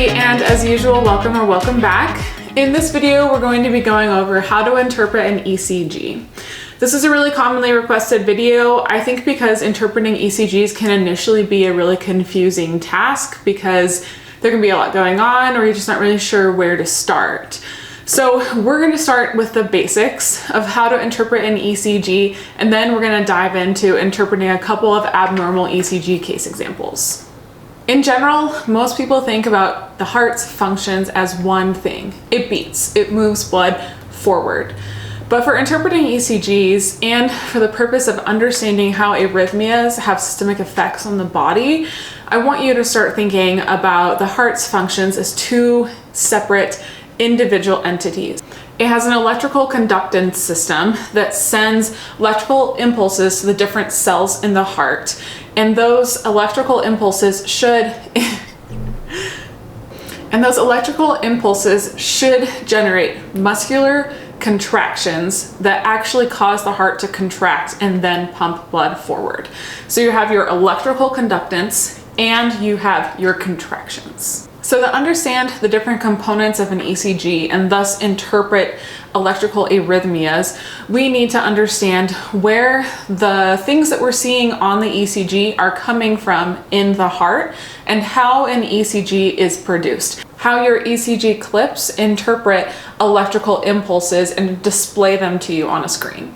And as usual, welcome back. In this video, we're going to be going over how to interpret an ECG. This is a really commonly requested video, I think because interpreting ECGs can initially be a really confusing task because there can be a lot going on or you're just not really sure where to start. So we're going to start with the basics of how to interpret an ECG, and then we're going to dive into interpreting a couple of abnormal ECG case examples. In general, most people think about the heart's functions as one thing. It beats, it moves blood forward. But for interpreting ECGs and for the purpose of understanding how arrhythmias have systemic effects on the body, I want you to start thinking about the heart's functions as two separate individual entities. It has an electrical conductance system that sends electrical impulses to the different cells in the heart. And those electrical impulses should generate muscular contractions that actually cause the heart to contract and then pump blood forward. So you have your electrical conductance and you have your contractions. So to understand the different components of an ECG and thus interpret electrical arrhythmias, we need to understand where the things that we're seeing on the ECG are coming from in the heart and how an ECG is produced. How your ECG clips interpret electrical impulses and display them to you on a screen.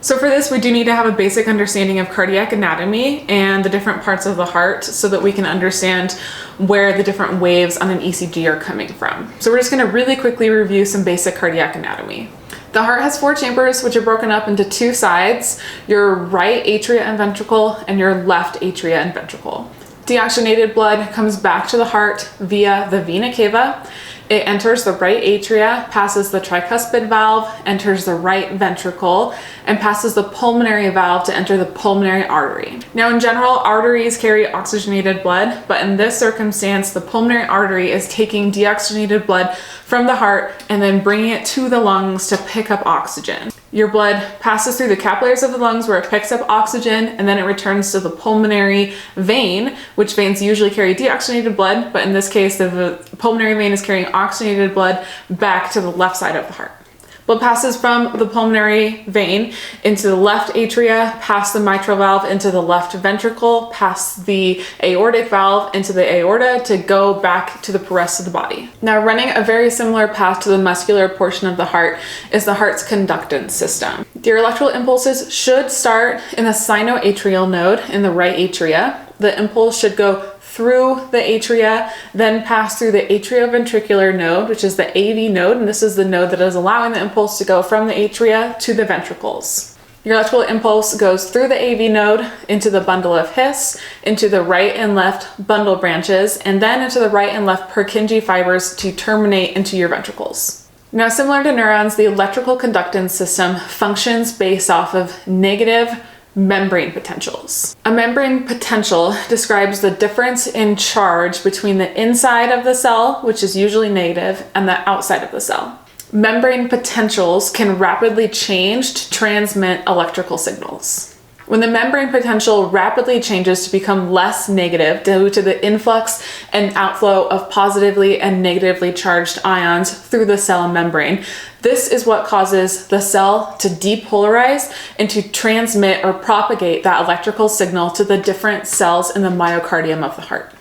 So for this, we do need to have a basic understanding of cardiac anatomy and the different parts of the heart so that we can understand where the different waves on an ECG are coming from. So we're just going to really quickly review some basic cardiac anatomy. The heart has four chambers, which are broken up into two sides, your right atria and ventricle and your left atria and ventricle. Deoxygenated blood comes back to the heart via the vena cava. It enters the right atria, passes the tricuspid valve, enters the right ventricle, and passes the pulmonary valve to enter the pulmonary artery. Now, in general, arteries carry oxygenated blood, but in this circumstance, the pulmonary artery is taking deoxygenated blood from the heart and then bringing it to the lungs to pick up oxygen. Your blood passes through the capillaries of the lungs where it picks up oxygen, and then it returns to the pulmonary vein, which veins usually carry deoxygenated blood, but in this case, the pulmonary vein is carrying oxygenated blood back to the left side of the heart. Blood passes from the pulmonary vein into the left atria, past the mitral valve into the left ventricle, past the aortic valve into the aorta to go back to the rest of the body. Now, running a very similar path to the muscular portion of the heart is the heart's conductance system. Your electrical impulses should start in the sinoatrial node in the right atria. The impulse should go through the atria, then pass through the atrioventricular node, which is the AV node, and this is the node that is allowing the impulse to go from the atria to the ventricles. Your electrical impulse goes through the AV node into the bundle of His, into the right and left bundle branches, and then into the right and left Purkinje fibers to terminate into your ventricles. Now, similar to neurons, the electrical conductance system functions based off of negative membrane potentials. A membrane potential describes the difference in charge between the inside of the cell, which is usually negative, and the outside of the cell. Membrane potentials can rapidly change to transmit electrical signals. When the membrane potential rapidly changes to become less negative due to the influx and outflow of positively and negatively charged ions through the cell membrane, this is what causes the cell to depolarize and to transmit or propagate that electrical signal to the different cells in the myocardium of the heart.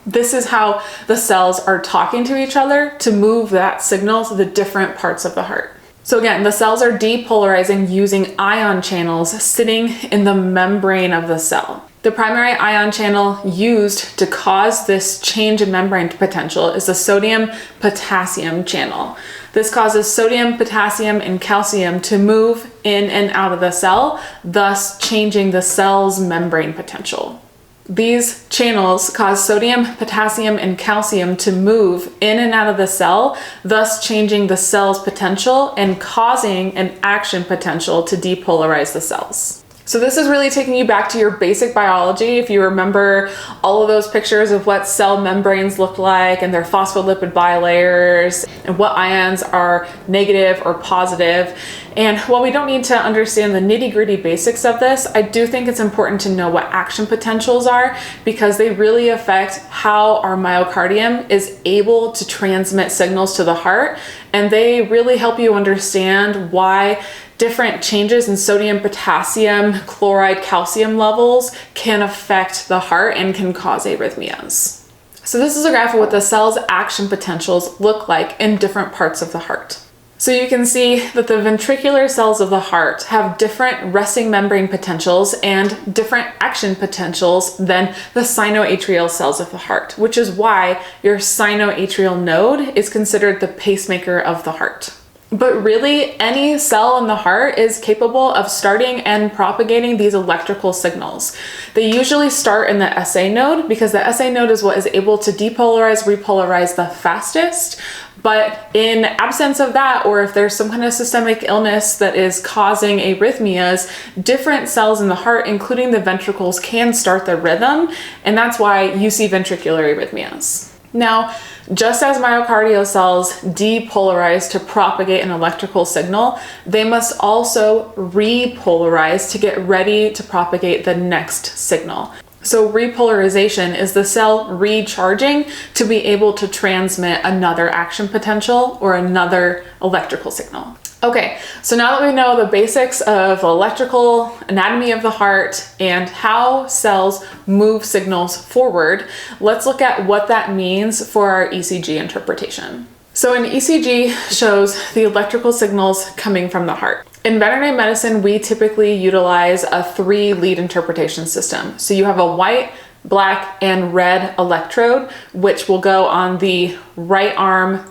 This is how the cells are talking to each other to move that signal to the different parts of the heart. So again, the cells are depolarizing using ion channels sitting in the membrane of the cell. The primary ion channel used to cause this change in membrane potential is the sodium-potassium channel. This causes sodium, potassium, and calcium to move in and out of the cell, thus changing the cell's membrane potential. These channels cause sodium, potassium, and calcium to move in and out of the cell, thus changing the cell's potential and causing an action potential to depolarize the cells. So this is really taking you back to your basic biology. If you remember all of those pictures of what cell membranes look like and their phospholipid bilayers and what ions are negative or positive. And while we don't need to understand the nitty-gritty basics of this, I do think it's important to know what action potentials are, because they really affect how our myocardium is able to transmit signals to the heart. And they really help you understand why different changes in sodium, potassium, chloride, calcium levels can affect the heart and can cause arrhythmias. So this is a graph of what the cell's action potentials look like in different parts of the heart. So you can see that the ventricular cells of the heart have different resting membrane potentials and different action potentials than the sinoatrial cells of the heart, which is why your sinoatrial node is considered the pacemaker of the heart. But really, any cell in the heart is capable of starting and propagating these electrical signals. They usually start in the SA node, because the SA node is what is able to depolarize, repolarize the fastest. But in absence of that, or if there's some kind of systemic illness that is causing arrhythmias, different cells in the heart, including the ventricles, can start the rhythm. And that's why you see ventricular arrhythmias. Now, just as myocardial cells depolarize to propagate an electrical signal, they must also repolarize to get ready to propagate the next signal. So repolarization is the cell recharging to be able to transmit another action potential or another electrical signal. Okay, so now that we know the basics of electrical anatomy of the heart and how cells move signals forward, let's look at what that means for our ECG interpretation. So an ECG shows the electrical signals coming from the heart. In veterinary medicine, we typically utilize a 3-lead interpretation system. So you have a white, black, and red electrode, which will go on the right arm,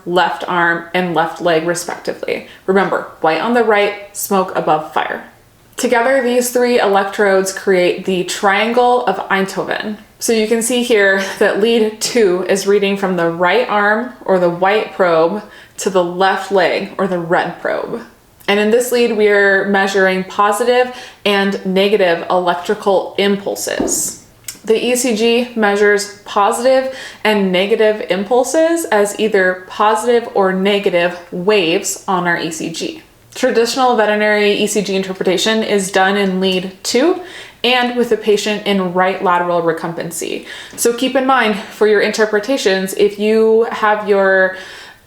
and left leg respectively. Remember, white on the right, smoke above fire. Together, these 3 electrodes create the triangle of Einthoven. So you can see here that lead 2 is reading from the right arm, or the white probe, to the left leg, or the red probe. And in this lead, we are measuring positive and negative electrical impulses. The ECG measures positive and negative impulses as either positive or negative waves on our ECG. Traditional veterinary ECG interpretation is done in lead 2 and with the patient in right lateral recumbency. So keep in mind for your interpretations, if you have your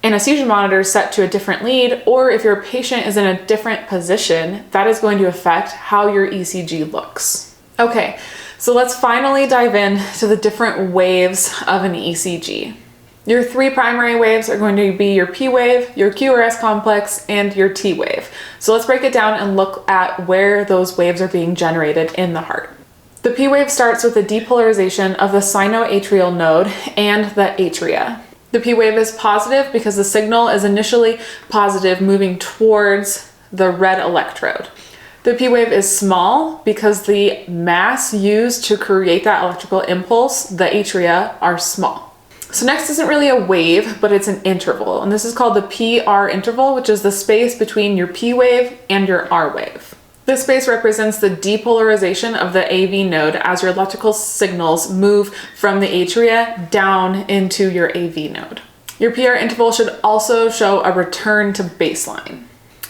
anesthesia monitor set to a different lead, or if your patient is in a different position, that is going to affect how your ECG looks. Okay, so let's finally dive into the different waves of an ECG. Your 3 primary waves are going to be your P wave, your QRS complex, and your T wave. So let's break it down and look at where those waves are being generated in the heart. The P wave starts with the depolarization of the sinoatrial node and the atria. The P wave is positive because the signal is initially positive, moving towards the red electrode. The P wave is small because the mass used to create that electrical impulse, the atria, are small. So next isn't really a wave, but it's an interval, and this is called the PR interval, which is the space between your P wave and your R wave. This space represents the depolarization of the AV node as your electrical signals move from the atria down into your AV node. Your PR interval should also show a return to baseline.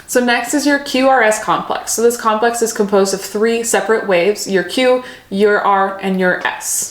So next is your QRS complex. So this complex is composed of 3 separate waves, your Q, your R, and your S.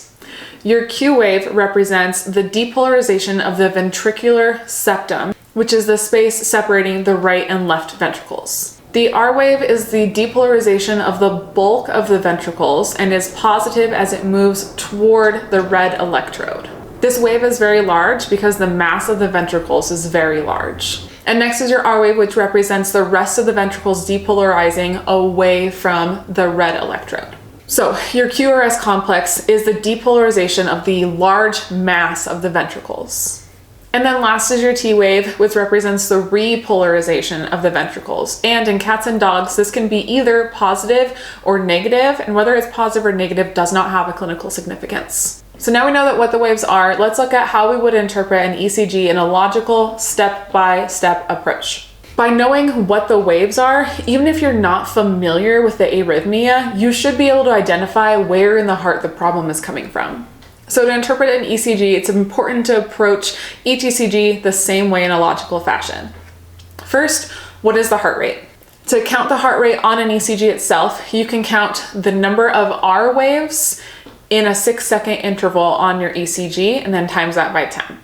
Your Q wave represents the depolarization of the ventricular septum, which is the space separating the right and left ventricles. The R wave is the depolarization of the bulk of the ventricles and is positive as it moves toward the red electrode. This wave is very large because the mass of the ventricles is very large. And next is your R wave, which represents the rest of the ventricles depolarizing away from the red electrode. So your QRS complex is the depolarization of the large mass of the ventricles. And then last is your T wave, which represents the repolarization of the ventricles. And in cats and dogs, this can be either positive or negative, and whether it's positive or negative does not have a clinical significance. So now we know what the waves are. Let's look at how we would interpret an ECG in a logical step-by-step approach. By knowing what the waves are, even if you're not familiar with the arrhythmia, you should be able to identify where in the heart the problem is coming from. So to interpret an ECG, it's important to approach each ECG the same way in a logical fashion. First, what is the heart rate? To count the heart rate on an ECG itself, you can count the number of R waves in a 6-second interval on your ECG and then times that by 10.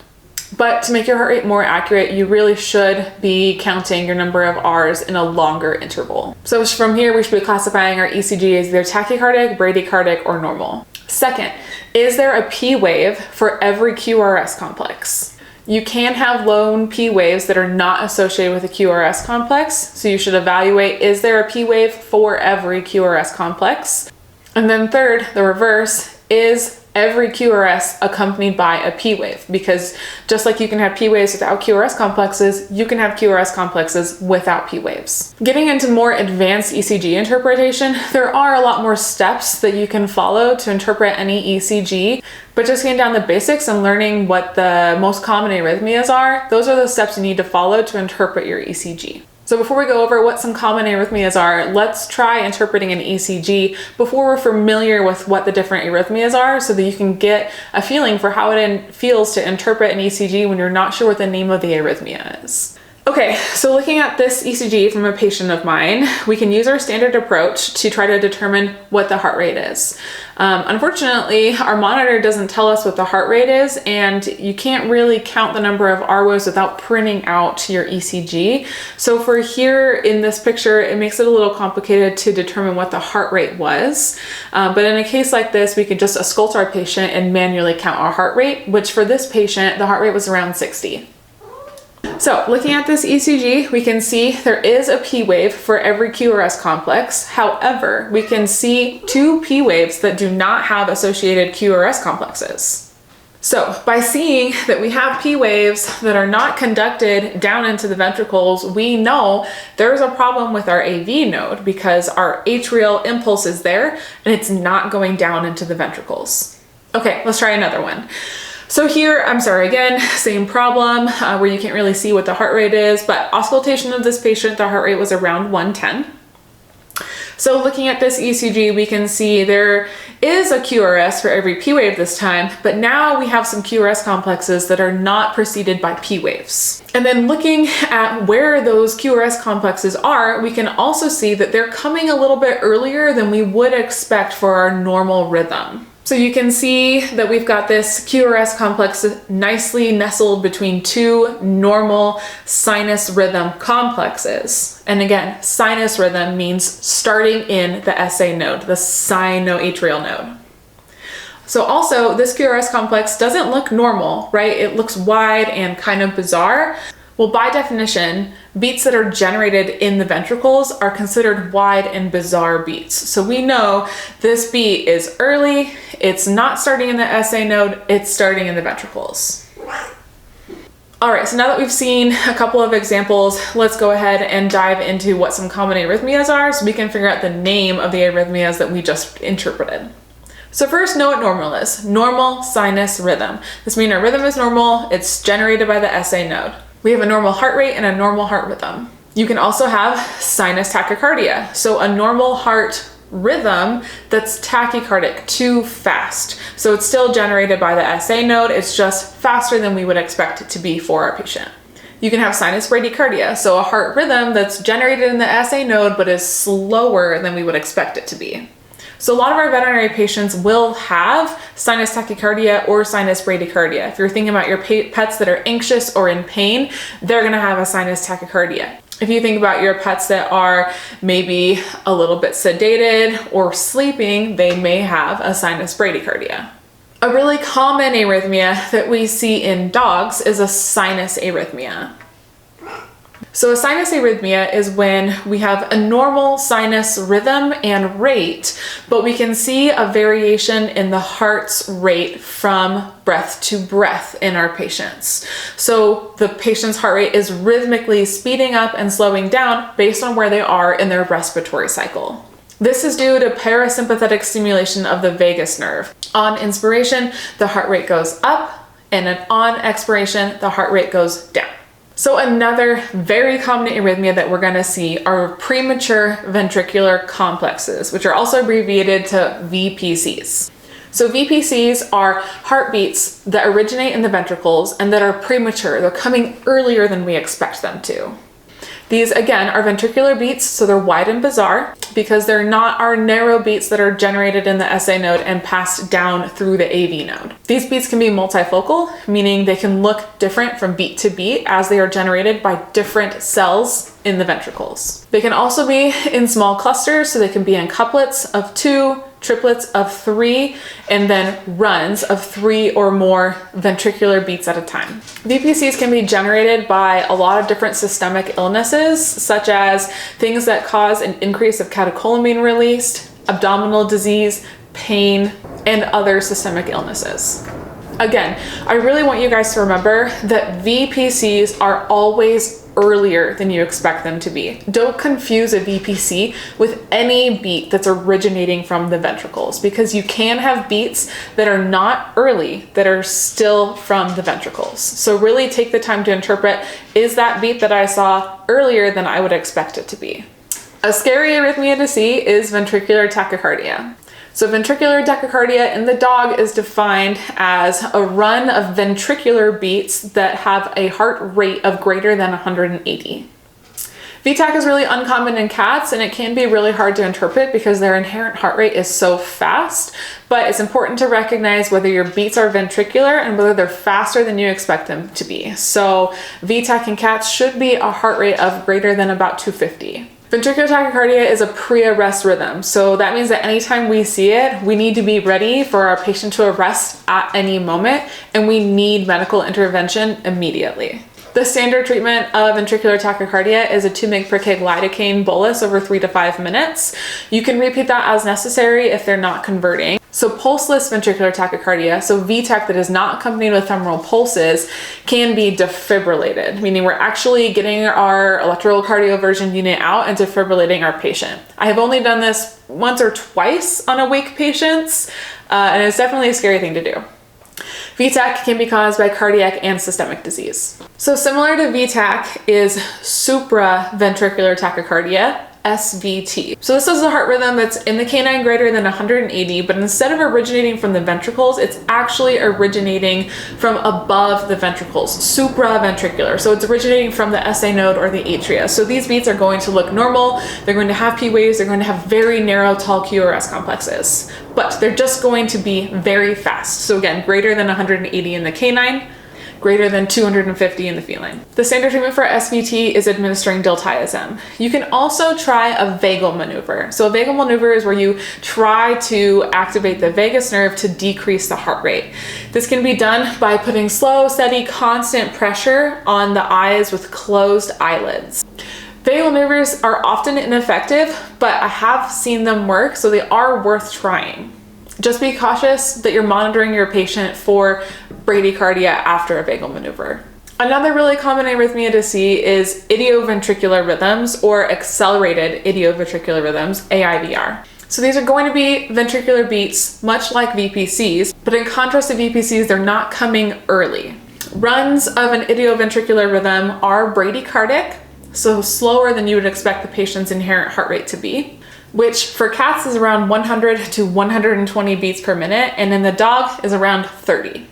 But to make your heart rate more accurate, you really should be counting your number of R's in a longer interval. So from here, we should be classifying our ECG as either tachycardic, bradycardic, or normal. Second, is there a P wave for every QRS complex? You can have lone P waves that are not associated with a QRS complex, so you should evaluate, is there a P wave for every QRS complex? And then third, the reverse, is every QRS accompanied by a P wave? Because just like you can have P waves without QRS complexes, you can have QRS complexes without P waves. Getting into more advanced ECG interpretation, there are a lot more steps that you can follow to interpret any ECG, but just getting down the basics and learning what the most common arrhythmias are, those are the steps you need to follow to interpret your ECG. So before we go over what some common arrhythmias are, let's try interpreting an ECG before we're familiar with what the different arrhythmias are, so that you can get a feeling for how it feels to interpret an ECG when you're not sure what the name of the arrhythmia is. Okay, so looking at this ECG from a patient of mine, we can use our standard approach to try to determine what the heart rate is. Unfortunately, our monitor doesn't tell us what the heart rate is, and you can't really count the number of R waves without printing out your ECG. So for here in this picture, it makes it a little complicated to determine what the heart rate was. But in a case like this, we could just auscultate our patient and manually count our heart rate, which for this patient, the heart rate was around 60. So looking at this ECG, we can see there is a P wave for every QRS complex. However, we can see 2 P waves that do not have associated QRS complexes. So by seeing that we have P waves that are not conducted down into the ventricles, we know there's a problem with our AV node because our atrial impulse is there and it's not going down into the ventricles. Okay, let's try another one. So here, again, same problem where you can't really see what the heart rate is, but auscultation of this patient, the heart rate was around 110. So looking at this ECG, we can see there is a QRS for every P wave this time, but now we have some QRS complexes that are not preceded by P waves. And then looking at where those QRS complexes are, we can also see that they're coming a little bit earlier than we would expect for our normal rhythm. So you can see that we've got this QRS complex nicely nestled between 2 normal sinus rhythm complexes. And again, sinus rhythm means starting in the SA node, the sinoatrial node. So also this QRS complex doesn't look normal, right? It looks wide and kind of bizarre. Well, by definition, beats that are generated in the ventricles are considered wide and bizarre beats. So we know this beat is early, it's not starting in the SA node, it's starting in the ventricles. All right, so now that we've seen a couple of examples, let's go ahead and dive into what some common arrhythmias are so we can figure out the name of the arrhythmias that we just interpreted. So first, know what normal is. Normal sinus rhythm. This means our rhythm is normal, it's generated by the SA node. We have a normal heart rate and a normal heart rhythm. You can also have sinus tachycardia. So a normal heart rhythm that's tachycardic, too fast. So it's still generated by the SA node, it's just faster than we would expect it to be for our patient. You can have sinus bradycardia, so a heart rhythm that's generated in the SA node but is slower than we would expect it to be. So a lot of our veterinary patients will have sinus tachycardia or sinus bradycardia. If you're thinking about your pets that are anxious or in pain, they're gonna have a sinus tachycardia. If you think about your pets that are maybe a little bit sedated or sleeping, they may have a sinus bradycardia. A really common arrhythmia that we see in dogs is a sinus arrhythmia. So a sinus arrhythmia is when we have a normal sinus rhythm and rate, but we can see a variation in the heart's rate from breath to breath in our patients. So the patient's heart rate is rhythmically speeding up and slowing down based on where they are in their respiratory cycle. This is due to parasympathetic stimulation of the vagus nerve. On inspiration, the heart rate goes up, and on expiration, the heart rate goes down. So another very common arrhythmia that we're going to see are premature ventricular complexes, which are also abbreviated to VPCs. So VPCs are heartbeats that originate in the ventricles and that are premature. They're coming earlier than we expect them to. These, again, are ventricular beats, so they're wide and bizarre because they're not our narrow beats that are generated in the SA node and passed down through the AV node. These beats can be multifocal, meaning they can look different from beat to beat as they are generated by different cells in the ventricles. They can also be in small clusters, so they can be in couplets of 2, triplets of 3, and then runs of 3 or more ventricular beats at a time. VPCs can be generated by a lot of different systemic illnesses, such as things that cause an increase of catecholamine released, abdominal disease, pain, and other systemic illnesses. Again, I really want you guys to remember that VPCs are always earlier than you expect them to be. Don't confuse a VPC with any beat that's originating from the ventricles, because you can have beats that are not early, that are still from the ventricles. So really take the time to interpret, is that beat that I saw earlier than I would expect it to be? A scary arrhythmia to see is ventricular tachycardia. So ventricular tachycardia in the dog is defined as a run of ventricular beats that have a heart rate of greater than 180. VTAC is really uncommon in cats, and it can be really hard to interpret because their inherent heart rate is so fast, but it's important to recognize whether your beats are ventricular and whether they're faster than you expect them to be. So VTAC in cats should be a heart rate of greater than about 250. Ventricular tachycardia is a pre-arrest rhythm, so that means that anytime we see it, we need to be ready for our patient to arrest at any moment, and we need medical intervention immediately. The standard treatment of ventricular tachycardia is a 2 mg per kg lidocaine bolus over 3 to 5 minutes. You can repeat that as necessary if they're not converting. So pulseless ventricular tachycardia, so VTAC that is not accompanied with femoral pulses, can be defibrillated, meaning we're actually getting our electrocardioversion unit out and defibrillating our patient. I have only done this once or twice on awake patients, and it's definitely a scary thing to do. VTAC can be caused by cardiac and systemic disease. So similar to VTAC is supraventricular tachycardia, SVT. So this is a heart rhythm that's in the canine greater than 180, but instead of originating from the ventricles, it's actually originating from above the ventricles, supraventricular. So it's originating from the SA node or the atria. So these beats are going to look normal, they're going to have P waves, they're going to have very narrow tall QRS complexes, but they're just going to be very fast. So again, greater than 180 in the canine, greater than 250 in the feline. The standard treatment for SVT is administering diltiazem. You can also try a vagal maneuver. So a vagal maneuver is where you try to activate the vagus nerve to decrease the heart rate. This can be done by putting slow, steady, constant pressure on the eyes with closed eyelids. Vagal maneuvers are often ineffective, but I have seen them work, so they are worth trying. Just be cautious that you're monitoring your patient for bradycardia after a vagal maneuver. Another really common arrhythmia to see is idioventricular rhythms or accelerated idioventricular rhythms, AIVR. So these are going to be ventricular beats, much like VPCs, but in contrast to VPCs, they're not coming early. Runs of an idioventricular rhythm are bradycardic, so slower than you would expect the patient's inherent heart rate to be, which for cats is around 100 to 120 beats per minute, and in the dog is around 30.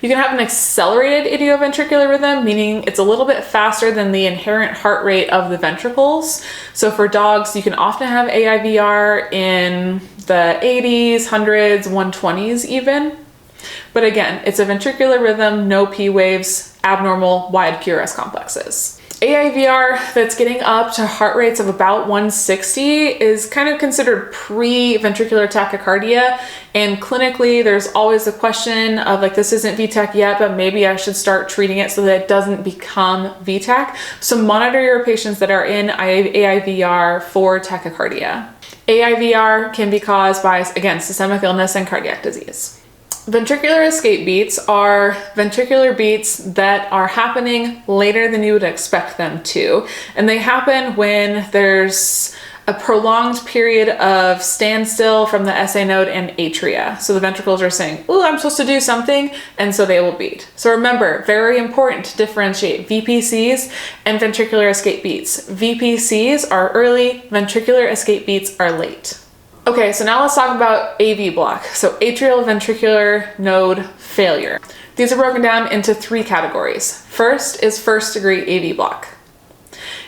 You can have an accelerated idioventricular rhythm, meaning it's a little bit faster than the inherent heart rate of the ventricles. So for dogs, you can often have AIVR in the 80s, 100s, 120s even. But again, it's a ventricular rhythm, no P waves, abnormal wide QRS complexes. AIVR that's getting up to heart rates of about 160 is kind of considered pre-ventricular tachycardia, and clinically there's always the question of like, this isn't VTach yet, but maybe I should start treating it so that it doesn't become VTach. So monitor your patients that are in AIVR for tachycardia. AIVR can be caused by, again, systemic illness and cardiac disease. Ventricular escape beats are ventricular beats that are happening later than you would expect them to. And they happen when there's a prolonged period of standstill from the SA node and atria. So the ventricles are saying, ooh, I'm supposed to do something, and so they will beat. So remember, very important to differentiate VPCs and ventricular escape beats. VPCs are early, ventricular escape beats are late. Okay, so now let's talk about AV block. So atrial ventricular node failure. These are broken down into 3 categories. First is first degree AV block.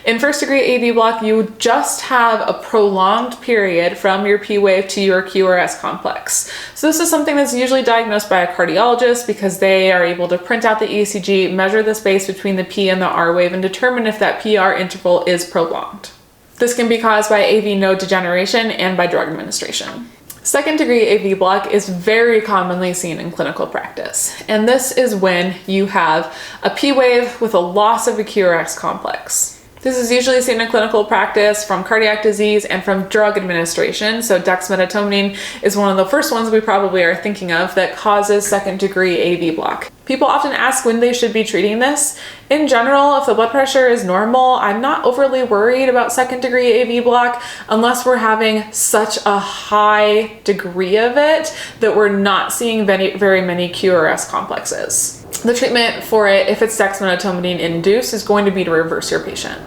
In first degree AV block, you just have a prolonged period from your P wave to your QRS complex. So this is something that's usually diagnosed by a cardiologist because they are able to print out the ECG, measure the space between the P and the R wave, and determine if that PR interval is prolonged. This can be caused by AV node degeneration and by drug administration. Second degree AV block is very commonly seen in clinical practice. And this is when you have a P wave with a loss of a QRS complex. This is usually seen in clinical practice from cardiac disease and from drug administration. So dexmedetomidine is one of the first ones we probably are thinking of that causes second degree AV block. People often ask when they should be treating this. In general, if the blood pressure is normal, I'm not overly worried about second degree AV block unless we're having such a high degree of it that we're not seeing very many QRS complexes. The treatment for it, if it's dexmedetomidine induced, is going to be to reverse your patient.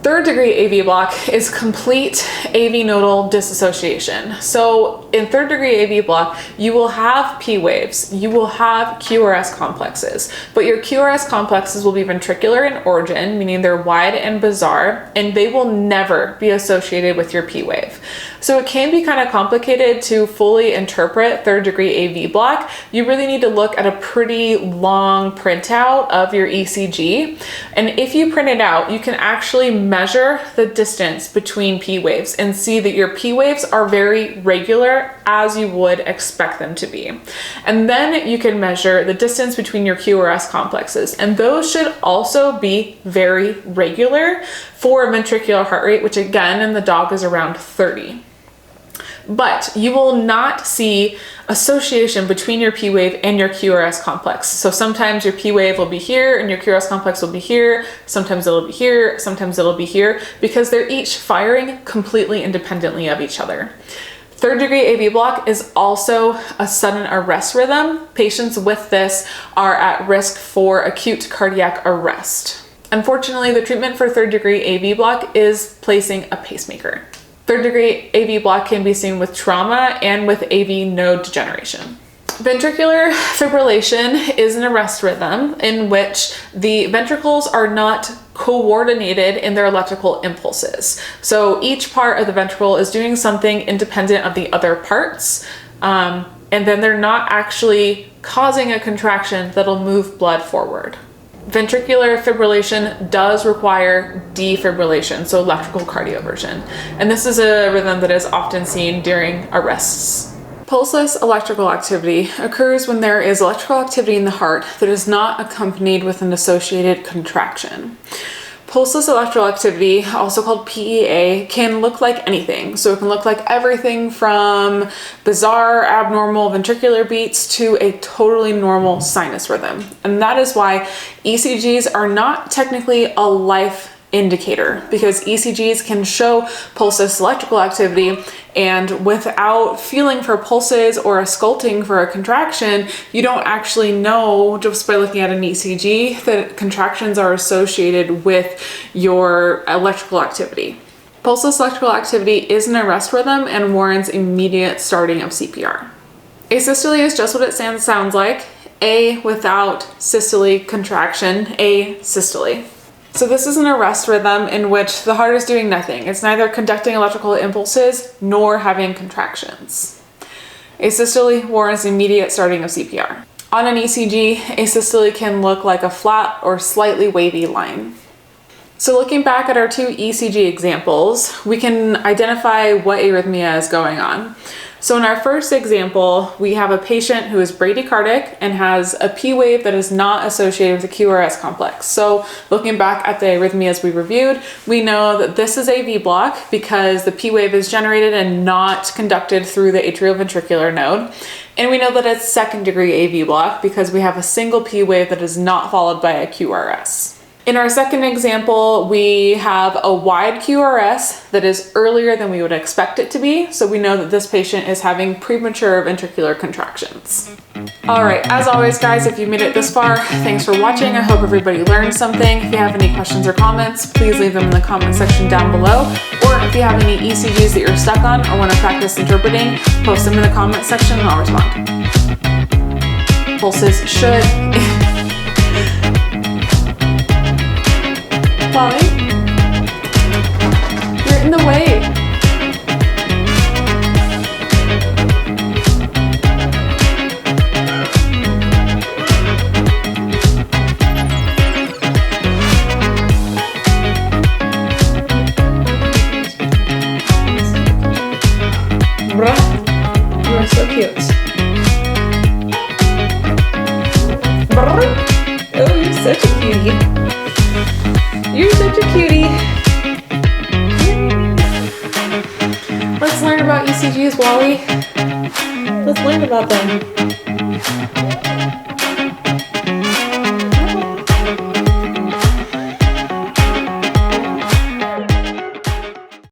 Third degree AV block is complete AV nodal dissociation. So in third degree AV block, you will have P waves, you will have QRS complexes, but your QRS complexes will be ventricular in origin, meaning they're wide and bizarre, and they will never be associated with your P wave. So it can be kind of complicated to fully interpret third degree AV block. You really need to look at a pretty long printout of your ECG. And if you print it out, you can actually measure the distance between P waves and see that your P waves are very regular as you would expect them to be. And then you can measure the distance between your QRS complexes. And those should also be very regular for a ventricular heart rate, which again in the dog is around 30. But you will not see association between your P wave and your QRS complex. So sometimes your P wave will be here and your QRS complex will be here. Sometimes it'll be here, sometimes it'll be here, because they're each firing completely independently of each other. Third degree AV block is also a sudden arrest rhythm. Patients with this are at risk for acute cardiac arrest. Unfortunately, the treatment for third degree AV block is placing a pacemaker. Third degree AV block can be seen with trauma and with AV node degeneration. Ventricular fibrillation is an arrest rhythm in which the ventricles are not coordinated in their electrical impulses. So each part of the ventricle is doing something independent of the other parts, and then they're not actually causing a contraction that'll move blood forward. Ventricular fibrillation does require defibrillation, so electrical cardioversion. And this is a rhythm that is often seen during arrests. Pulseless electrical activity occurs when there is electrical activity in the heart that is not accompanied with an associated contraction. Pulseless electrical activity, also called PEA, can look like anything. So it can look like everything from bizarre, abnormal ventricular beats to a totally normal sinus rhythm. And that is why ECGs are not technically a life indicator, because ECGs can show pulseless electrical activity, and without feeling for pulses or ausculting for a contraction, you don't actually know just by looking at an ECG that contractions are associated with your electrical activity. Pulseless electrical activity is an arrest rhythm and warrants immediate starting of CPR. Asystole is just what it sounds like. A without systole contraction, asystole. So this is an arrest rhythm in which the heart is doing nothing. It's neither conducting electrical impulses nor having contractions. Asystole warrants immediate starting of CPR. On an ECG, asystole can look like a flat or slightly wavy line. So looking back at our two ECG examples, we can identify what arrhythmia is going on. So in our first example, we have a patient who is bradycardic and has a P wave that is not associated with the QRS complex. So looking back at the arrhythmias we reviewed, we know that this is AV block because the P wave is generated and not conducted through the atrioventricular node. And we know that it's second degree AV block because we have a single P wave that is not followed by a QRS. In our second example, we have a wide QRS that is earlier than we would expect it to be, so we know that this patient is having premature ventricular contractions. All right, as always, guys, if you made it this far, thanks for watching. I hope everybody learned something. If you have any questions or comments, please leave them in the comment section down below. Or if you have any ECGs that you're stuck on or want to practice interpreting, post them in the comment section and I'll respond. Pulses should... Polly, you're in the way. Bruh, you are so cute. Bruh. Oh, you're such a cutie. You're such a cutie. Let's learn about ECGs, Wally. Let's learn about them.